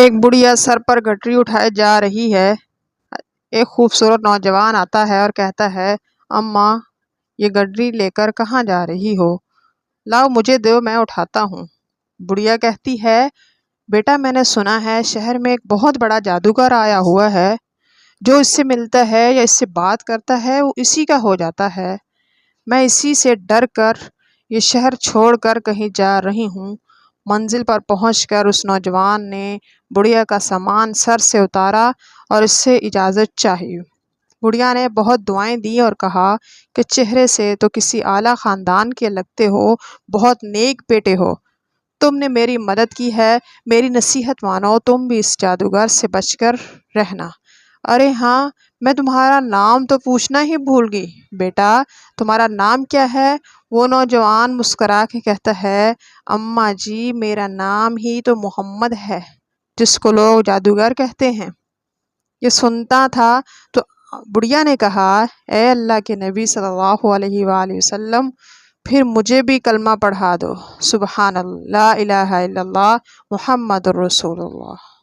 ایک بڑھیا سر پر گٹری اٹھائے جا رہی ہے۔ ایک خوبصورت نوجوان آتا ہے اور کہتا ہے، اماں یہ گٹری لے کر کہاں جا رہی ہو؟ لاؤ مجھے دو، میں اٹھاتا ہوں۔ بڑھیا کہتی ہے، بیٹا میں نے سنا ہے شہر میں ایک بہت بڑا جادوگر آیا ہوا ہے، جو اس سے ملتا ہے یا اس سے بات کرتا ہے وہ اسی کا ہو جاتا ہے۔ میں اسی سے ڈر کر یہ شہر چھوڑ کر کہیں جا رہی ہوں۔ منزل پر پہنچ کر اس نوجوان نے بڑھیا کا سامان سر سے اتارا اور اس سے اجازت چاہی۔ بڑھیا نے بہت دعائیں دی اور کہا کہ چہرے سے تو کسی اعلیٰ خاندان کے لگتے ہو، بہت نیک بیٹے ہو، تم نے میری مدد کی ہے، میری نصیحت مانو، تم بھی اس جادوگر سے بچ کر رہنا۔ ارے ہاں، میں تمہارا نام تو پوچھنا ہی بھول گئی، بیٹا تمہارا نام کیا ہے؟ وہ نوجوان مسکرا کے کہتا ہے، اماں جی میرا نام ہی تو محمد ہے، جس کو لوگ جادوگر کہتے ہیں۔ یہ سنتا تھا تو بڑھیا نے کہا، اے اللہ کے نبی صلی اللہ علیہ وآلہ وسلم، پھر مجھے بھی کلمہ پڑھا دو، سبحان اللہ، لا الہ الا اللہ، محمد الرسول اللہ۔